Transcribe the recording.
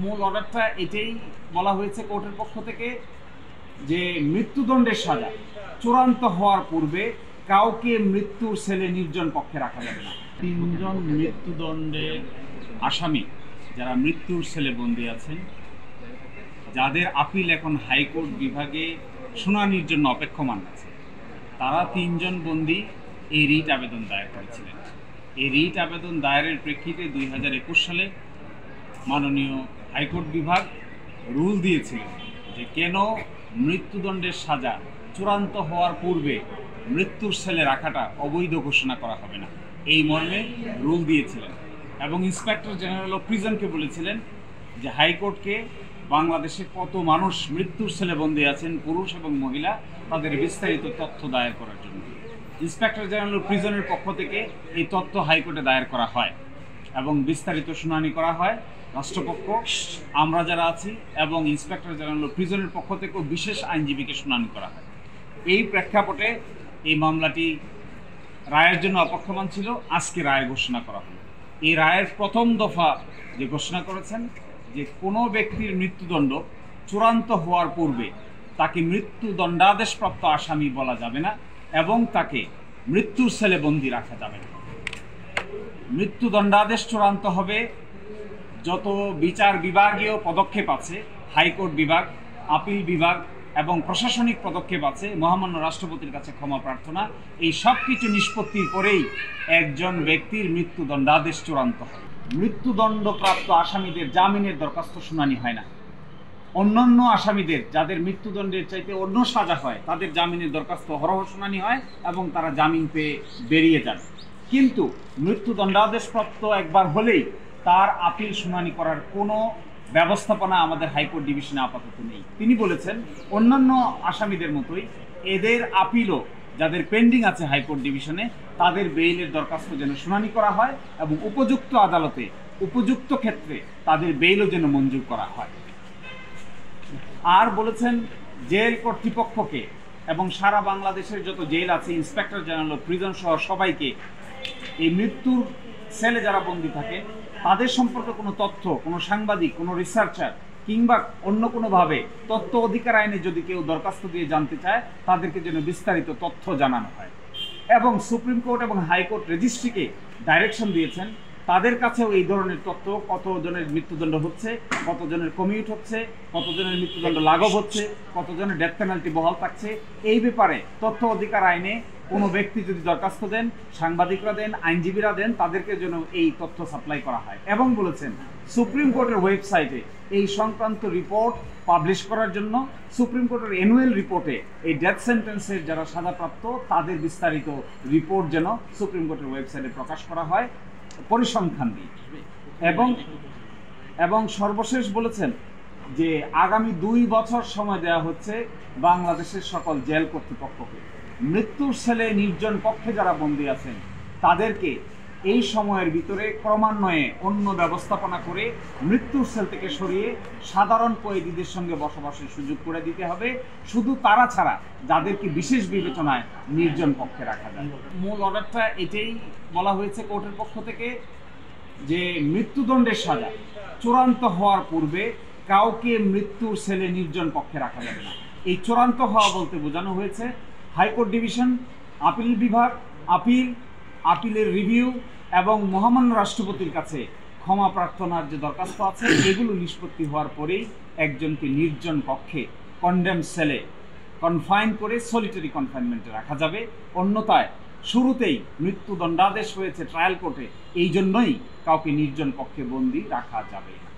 মূল অর্ডারটা এটাই বলা হয়েছে কোর্টের পক্ষ থেকে যে মৃত্যুদণ্ডের সাজা চূড়ান্ত হওয়ার পূর্বে কাউকে মৃত্যুর সেলে নির্জন কক্ষে রাখা যাবে না। তিনজন মৃত্যুদণ্ডের আসামি যারা মৃত্যুর সেলে বন্দী আছেন, যাদের আপিল এখন হাইকোর্ট বিভাগে শুনানির জন্য অপেক্ষমান আছে, তারা তিনজন বন্দী এই রিট আবেদন দায়ের করেছিলেন। এই রিট আবেদন দায়েরের প্রেক্ষিতে 2021 সালে মাননীয় হাইকোর্ট বিভাগ রুল দিয়েছিলেন যে কেন মৃত্যুদণ্ডের সাজা চূড়ান্ত হওয়ার পূর্বে মৃত্যুর সেলে রাখাটা অবৈধ ঘোষণা করা হবে না, এই মর্মে রুল দিয়েছিলেন। এবং ইন্সপেক্টর জেনারেল অফ প্রিজনকে বলেছিলেন যে হাইকোর্টকে বাংলাদেশে কত মানুষ মৃত্যুর সেলে বন্দী আছেন, পুরুষ এবং মহিলা, তাদের বিস্তারিত তথ্য দায়ের করার জন্য। ইন্সপেক্টর জেনারেল অফ প্রিজনের পক্ষ থেকে এই তথ্য হাইকোর্টে দায়ের করা হয় এবং বিস্তারিত শুনানি করা হয়। রাষ্ট্রপক্ষ, আমরা যারা আছি এবং ইন্সপেক্টর জেনারেল অফ প্রিজনের পক্ষ থেকেও বিশেষ আইনজীবীকে শুনানি করা হয়। এই প্রেক্ষাপটে এই মামলাটি রায়ের জন্য অপেক্ষমান ছিল। আজকে রায় ঘোষণা করা হলো। এই রায়ের প্রথম দফা যে ঘোষণা করেছেন যে কোনো ব্যক্তির মৃত্যুদণ্ড চূড়ান্ত হওয়ার পূর্বে তাকে মৃত্যুদণ্ডাদেশপ্রাপ্ত আসামি বলা যাবে না এবং তাকে মৃত্যুর সেলে বন্দী রাখা যাবে না। মৃত্যুদণ্ডাদেশ চূড়ান্ত হবে যত বিচার বিভাগীয় পদক্ষেপ আছে, হাইকোর্ট বিভাগ, আপিল বিভাগ এবং প্রশাসনিক পদক্ষেপ আছে, মহামান্য রাষ্ট্রপতির কাছে ক্ষমা প্রার্থনা, এই সব কিছু নিষ্পত্তির পরেই একজন ব্যক্তির মৃত্যুদণ্ডাদেশ চূড়ান্ত হবে। মৃত্যুদণ্ডপ্রাপ্ত আসামিদের জামিনের দরখাস্ত শুনানি হয় না। অন্যান্য আসামিদের যাদের মৃত্যুদণ্ডের চাইতে অন্য সাজা হয় তাদের জামিনের দরখাস্ত হরহ শুনানি হয় এবং তারা জামিন পেয়ে বেরিয়ে যান। কিন্তু মৃত্যুদণ্ডাদেশপ্রাপ্ত একবার হলেই তার আপিল শুনানি করার কোনো ব্যবস্থাপনা আমাদের হাইকোর্ট ডিভিশনে আপাতত নেই। তিনি বলেছেন অন্যান্য আসামিদের মতোই এদের আপিলও যাদের পেন্ডিং আছে হাইকোর্ট ডিভিশনে, তাদের বেইলের দরখাস্ত যেন শুনানি করা হয় এবং উপযুক্ত আদালতে উপযুক্ত ক্ষেত্রে তাদের বেইলও যেন মঞ্জুর করা হয়। আর বলেছেন জেল কর্তৃপক্ষকে এবং সারা বাংলাদেশের যত জেল আছে, ইন্সপেক্টর জেনারেল অফ প্রিজন সহ সবাইকে এই মৃত্যুর সেলে যারা বন্দী থাকে তাদের সম্পর্কে কোনো তথ্য, কোনো সাংবাদিক, কোনো রিসার্চার কিংবা অন্য কোনোভাবে তথ্য অধিকার আইনে যদি কেউ দরখাস্ত দিয়ে জানতে চায় তাদেরকে যেন বিস্তারিত তথ্য জানানো হয়। এবং সুপ্রিম কোর্ট এবং হাইকোর্ট রেজিস্ট্রিকে ডাইরেকশন দিয়েছেন তাদের কাছেও এই ধরনের তথ্য, কতজনের মৃত্যুদণ্ড হচ্ছে, কতজনের কমিউট হচ্ছে, কতজনের মৃত্যুদণ্ড লাঘব হচ্ছে, কতজনের ডেথ পেনাল্টি বহাল থাকছে, এই ব্যাপারে তথ্য অধিকার আইনে কোনো ব্যক্তি যদি দরখাস্ত দেন, সাংবাদিকরা দেন, আইনজীবীরা দেন, তাদেরকে যেন এই তথ্য সাপ্লাই করা হয়। এবং বলেছেন সুপ্রিম কোর্টের ওয়েবসাইটে এই সংক্রান্ত রিপোর্ট পাবলিশ করার জন্য সুপ্রিম কোর্টের অ্যানুয়াল রিপোর্টে এই ডেথ সেন্টেন্সের যারা সাজাপ্রাপ্ত তাদের বিস্তারিত রিপোর্ট যেন সুপ্রিম কোর্টের ওয়েবসাইটে প্রকাশ করা হয় পরিসংখ্যান দিয়ে। এবং সর্বশেষ বলেছেন যে আগামী 2 বছর সময় দেওয়া হচ্ছে বাংলাদেশের সকল জেল কর্তৃপক্ষকে। মৃত্যুর সেলে নির্জন কক্ষে যারা বন্দী আছেন তাদেরকে এই সময়ের ভিতরে ক্রমান্বয়ে অন্য ব্যবস্থাপনা করে মৃত্যুর সেল থেকে সরিয়ে সাধারণ কয়েদিদের সঙ্গে বসবাসের সুযোগ করে দিতে হবে, শুধু তারা ছাড়া যাদেরকে বিশেষ বিবেচনায় নির্জন কক্ষে রাখা যায়। মূল অর্ডারটা এটাই বলা হয়েছে কোর্টের পক্ষ থেকে যে মৃত্যুদণ্ডের সাজা চূড়ান্ত হওয়ার পূর্বে কাউকে মৃত্যুর সেলে নির্জন কক্ষে রাখা যাবে না। এই চূড়ান্ত হওয়া বলতে বোঝানো হয়েছে হাইকোর্ট ডিভিশন, আপিল বিভাগ, আপিলের রিভিউ এবং মহামান্য রাষ্ট্রপতির কাছে ক্ষমা প্রার্থনার যে দরখাস্ত আছে এগুলো নিষ্পত্তি হওয়ার পরেই একজনকে নির্জন কক্ষে কন্ডেম সেলে কনফাইন করে সলিটারি কনফাইনমেন্টে রাখা যাবে। অন্যথায় শুরুতেই মৃত্যুদণ্ডাদেশ হয়েছে ট্রায়াল কোর্টে, এই জন্যই কাউকে নির্জন কক্ষে বন্দী রাখা যাবে না।